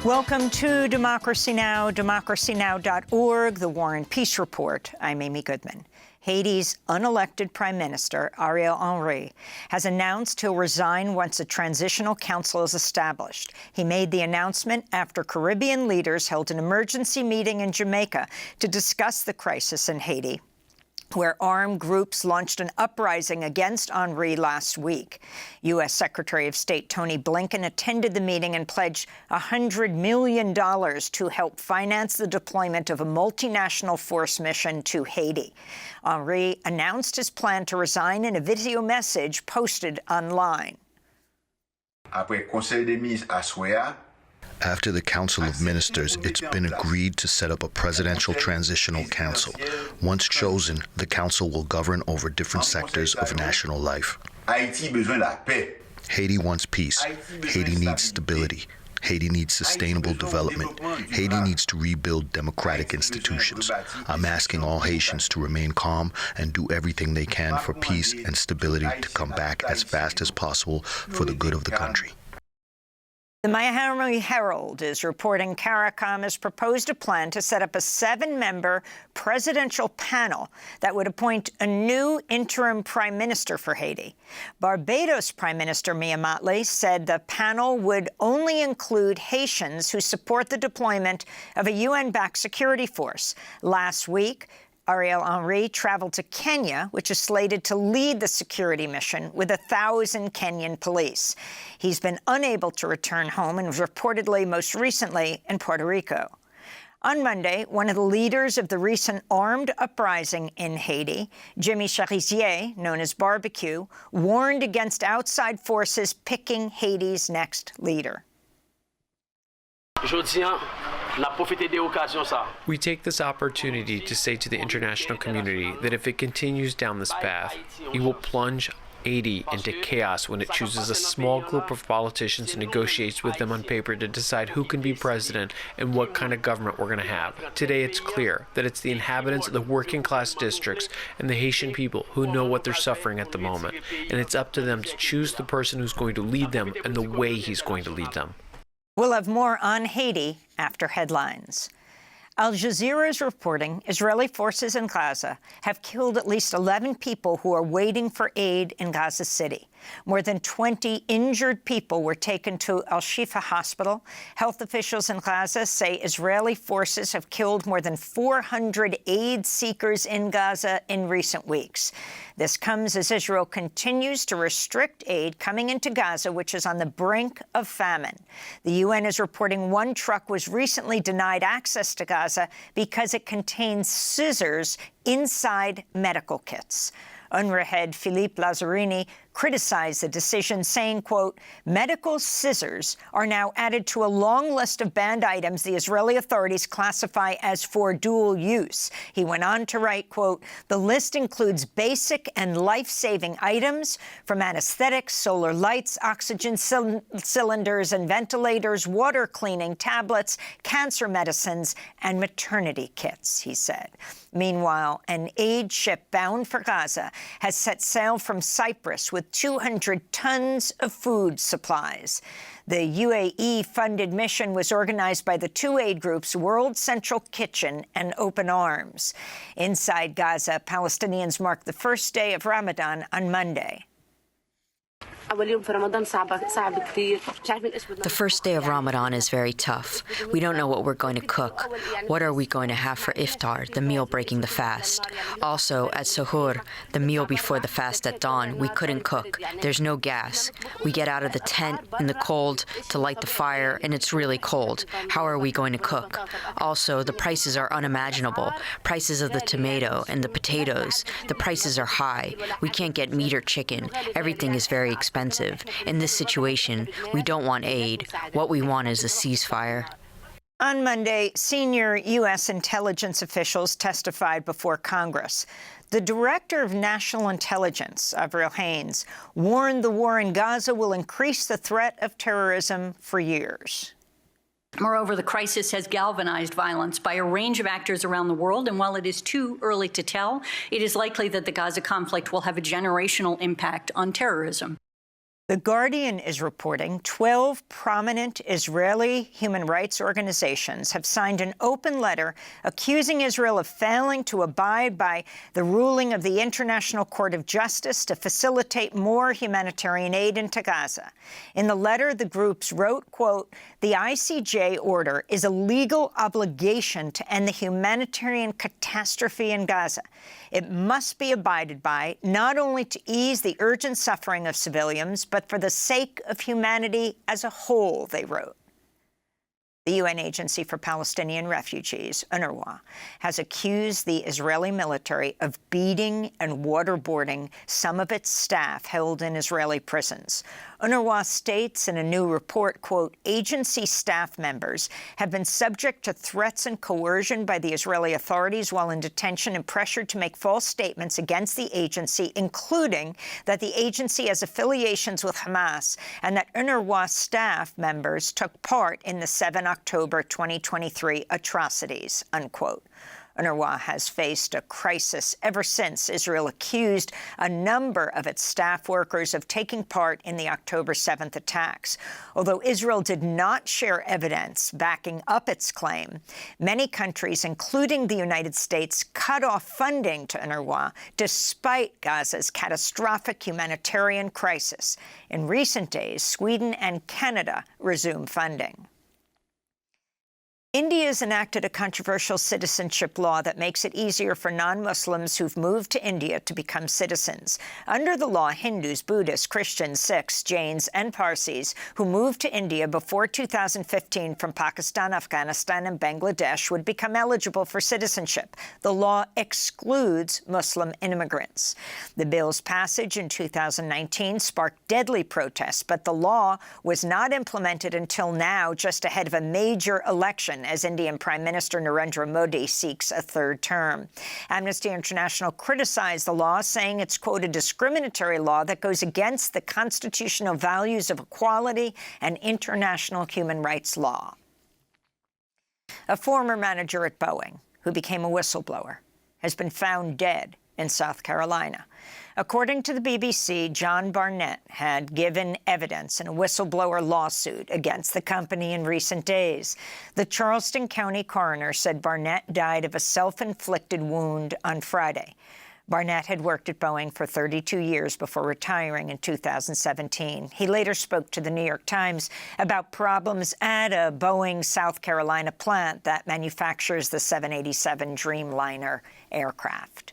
Welcome to Democracy Now!, democracynow.org, the War and Peace Report. I'm Amy Goodman. Haiti's unelected Prime Minister, Ariel Henry, has announced he'll resign once a transitional council is established. He made the announcement after Caribbean leaders held an emergency meeting in Jamaica to discuss the crisis in Haiti, where armed groups launched an uprising against Henry last week. U.S. Secretary of State Tony Blinken attended the meeting and pledged $100 million to help finance the deployment of a multinational force mission to Haiti. Henry announced his plan to resign in a video message posted online. After the Council of Ministers, it's been agreed to set up a presidential transitional council. Once chosen, the council will govern over different sectors of national life. Haiti wants peace. Haiti needs stability. Haiti needs sustainable development. Haiti needs to rebuild democratic institutions. I'm asking all Haitians to remain calm and do everything they can for peace and stability to come back as fast as possible for the good of the country. The Miami Herald is reporting CARICOM has proposed a plan to set up a 7-member presidential panel that would appoint a new interim prime minister for Haiti. Barbados Prime Minister Mia Mottley said the panel would only include Haitians who support the deployment of a UN-backed security force. Last week, Ariel Henry traveled to Kenya, which is slated to lead the security mission with 1,000 Kenyan police. He's been unable to return home and was reportedly most recently in Puerto Rico. On Monday, one of the leaders of the recent armed uprising in Haiti, Jimmy Cherizier, known as Barbecue, warned against outside forces picking Haiti's next leader. We take this opportunity to say to the international community that if it continues down this path, it will plunge Haiti into chaos when it chooses a small group of politicians and negotiates with them on paper to decide who can be president and what kind of government we're going to have. Today it's clear that it's the inhabitants of the working class districts and the Haitian people who know what they're suffering at the moment, and it's up to them to choose the person who's going to lead them and the way he's going to lead them. We'll have more on Haiti after headlines. Al Jazeera is reporting Israeli forces in Gaza have killed at least 11 people who are waiting for aid in Gaza City. More than 20 injured people were taken to Al-Shifa Hospital. Health officials in Gaza say Israeli forces have killed more than 400 aid seekers in Gaza in recent weeks. This comes as Israel continues to restrict aid coming into Gaza, which is on the brink of famine. The UN is reporting one truck was recently denied access to Gaza because it contains scissors inside medical kits. UNRWA head Philippe Lazzarini criticized the decision, saying, quote, medical scissors are now added to a long list of banned items the Israeli authorities classify as for dual use. He went on to write, quote, the list includes basic and life-saving items from anesthetics, solar lights, oxygen cylinders and ventilators, water cleaning tablets, cancer medicines, and maternity kits, he said. Meanwhile, an aid ship bound for Gaza has set sail from Cyprus with 200 tons of food supplies. The UAE-funded mission was organized by the two aid groups, World Central Kitchen and Open Arms. Inside Gaza, Palestinians marked the first day of Ramadan on Monday. The first day of Ramadan is very tough. We don't know what we're going to cook. What are we going to have for iftar, the meal breaking the fast? Also, at suhoor, the meal before the fast at dawn, we couldn't cook. There's no gas. We get out of the tent in the cold to light the fire, and it's really cold. How are we going to cook? Also, the prices are unimaginable. Prices of the tomato and the potatoes. The prices are high. We can't get meat or chicken. Everything is very expensive. In this situation, we don't want aid. What we want is a ceasefire. On Monday, senior U.S. intelligence officials testified before Congress. The Director of National Intelligence, Avril Haines, warned the war in Gaza will increase the threat of terrorism for years. Moreover, the crisis has galvanized violence by a range of actors around the world, and while it is too early to tell, it is likely that the Gaza conflict will have a generational impact on terrorism. The Guardian is reporting 12 prominent Israeli human rights organizations have signed an open letter accusing Israel of failing to abide by the ruling of the International Court of Justice to facilitate more humanitarian aid into Gaza. In the letter, the groups wrote, quote, "The ICJ order is a legal obligation to end the humanitarian catastrophe in Gaza. It must be abided by, not only to ease the urgent suffering of civilians, but for the sake of humanity as a whole," they wrote. The UN Agency for Palestinian Refugees, UNRWA, has accused the Israeli military of beating and waterboarding some of its staff held in Israeli prisons. UNRWA states in a new report, quote, "Agency staff members have been subject to threats and coercion by the Israeli authorities while in detention and pressured to make false statements against the agency, including that the agency has affiliations with Hamas and that UNRWA staff members took part in the 7 October 2023 atrocities," unquote. UNRWA has faced a crisis ever since Israel accused a number of its staff workers of taking part in the October 7th attacks. Although Israel did not share evidence backing up its claim, many countries, including the United States, cut off funding to UNRWA despite Gaza's catastrophic humanitarian crisis. In recent days, Sweden and Canada resumed funding. India has enacted a controversial citizenship law that makes it easier for non-Muslims who've moved to India to become citizens. Under the law, Hindus, Buddhists, Christians, Sikhs, Jains, and Parsis who moved to India before 2015 from Pakistan, Afghanistan, and Bangladesh would become eligible for citizenship. The law excludes Muslim immigrants. The bill's passage in 2019 sparked deadly protests, but the law was not implemented until now, just ahead of a major election, as Indian Prime Minister Narendra Modi seeks a third term. Amnesty International criticized the law, saying it's, quote, "a discriminatory law that goes against the constitutional values of equality and international human rights law." A former manager at Boeing, who became a whistleblower, has been found dead in South Carolina. According to the BBC, John Barnett had given evidence in a whistleblower lawsuit against the company in recent days. The Charleston County coroner said Barnett died of a self-inflicted wound on Friday. Barnett had worked at Boeing for 32 years before retiring in 2017. He later spoke to the New York Times about problems at a Boeing South Carolina plant that manufactures the 787 Dreamliner aircraft.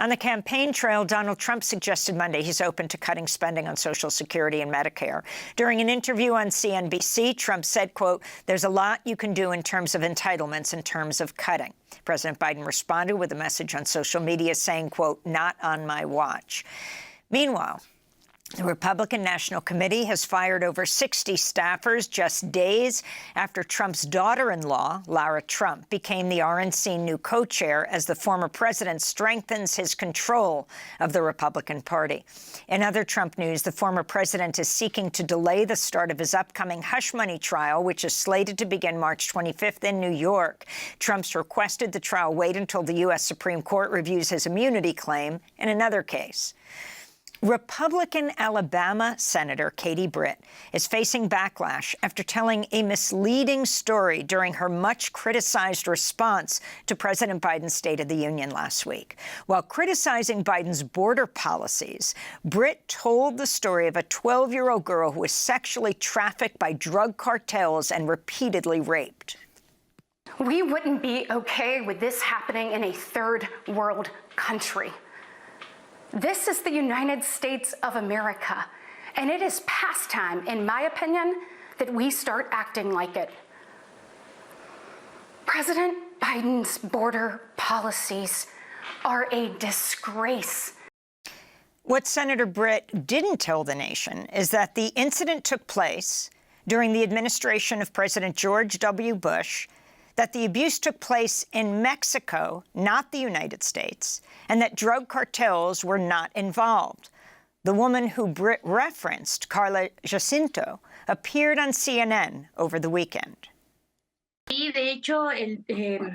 On the campaign trail, Donald Trump suggested Monday he's open to cutting spending on Social Security and Medicare. During an interview on CNBC, Trump said, quote, "There's a lot you can do in terms of entitlements, in terms of cutting." President Biden responded with a message on social media saying, quote, "Not on my watch." Meanwhile, the Republican National Committee has fired over 60 staffers just days after Trump's daughter-in-law, Lara Trump, became the RNC new co-chair as the former president strengthens his control of the Republican Party. In other Trump news, the former president is seeking to delay the start of his upcoming hush money trial, which is slated to begin March 25th in New York. Trump's requested the trial wait until the U.S. Supreme Court reviews his immunity claim in another case. Republican Alabama Senator Katie Britt is facing backlash after telling a misleading story during her much-criticized response to President Biden's State of the Union last week. While criticizing Biden's border policies, Britt told the story of a 12-year-old girl who was sexually trafficked by drug cartels and repeatedly raped. We wouldn't be okay with this happening in a third world country. This is the United States of America, and it is past time, in my opinion, that we start acting like it. President Biden's border policies are a disgrace. What Senator Britt didn't tell the nation is that the incident took place during the administration of President George W. Bush, that the abuse took place in Mexico, not the United States, and that drug cartels were not involved. The woman who Britt referenced, Carla Jasso, appeared on CNN over the weekend.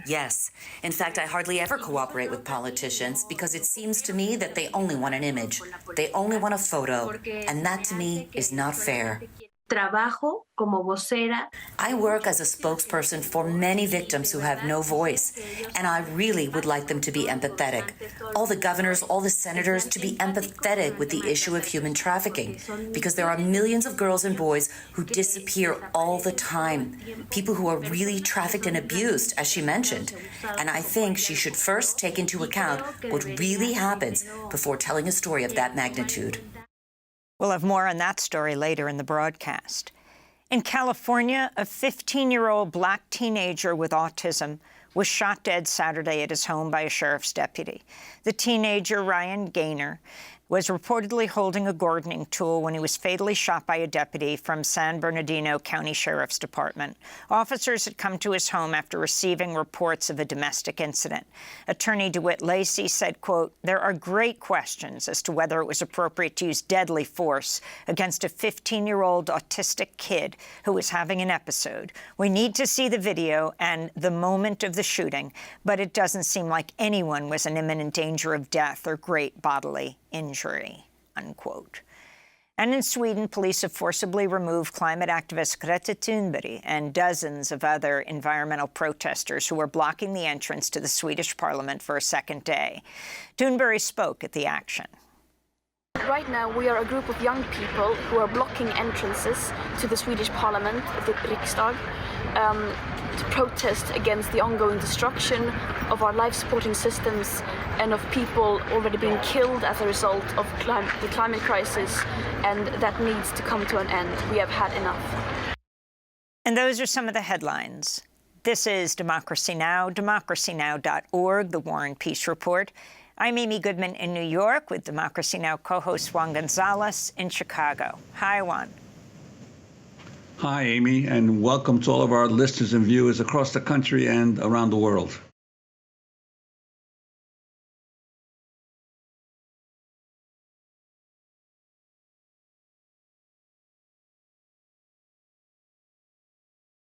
Yes. In fact, I hardly ever cooperate with politicians because it seems to me that they only want an image. They only want a photo. And that to me is not fair. I work as a spokesperson for many victims who have no voice, and I really would like them to be empathetic. All the governors, all the senators to be empathetic with the issue of human trafficking, because there are millions of girls and boys who disappear all the time, people who are really trafficked and abused, as she mentioned. And I think she should first take into account what really happens before telling a story of that magnitude. We'll have more on that story later in the broadcast. In California, a 15-year-old black teenager with autism was shot dead Saturday at his home by a sheriff's deputy. The teenager, Ryan Gaynor, was reportedly holding a gardening tool when he was fatally shot by a deputy from San Bernardino County Sheriff's Department. Officers had come to his home after receiving reports of a domestic incident. Attorney DeWitt Lacey said, quote, "There are great questions as to whether it was appropriate to use deadly force against a 15-year-old autistic kid who was having an episode. We need to see the video and the moment of the shooting, but it doesn't seem like anyone was in imminent danger of death or great bodily injury," unquote. And in Sweden, police have forcibly removed climate activist Greta Thunberg and dozens of other environmental protesters who were blocking the entrance to the Swedish parliament for a second day. Thunberg spoke at the action. Right now, we are a group of young people who are blocking entrances to the Swedish parliament, the Riksdag, to protest against the ongoing destruction of our life-supporting systems and of people already being killed as a result of the climate crisis, and that needs to come to an end. We have had enough. And those are some of the headlines. This is Democracy Now!, democracynow.org, the War and Peace Report. I'm Amy Goodman in New York with Democracy Now! Co-host Juan Gonzalez in Chicago. Hi, Juan. Hi, Amy, and welcome to all of our listeners and viewers across the country and around the world.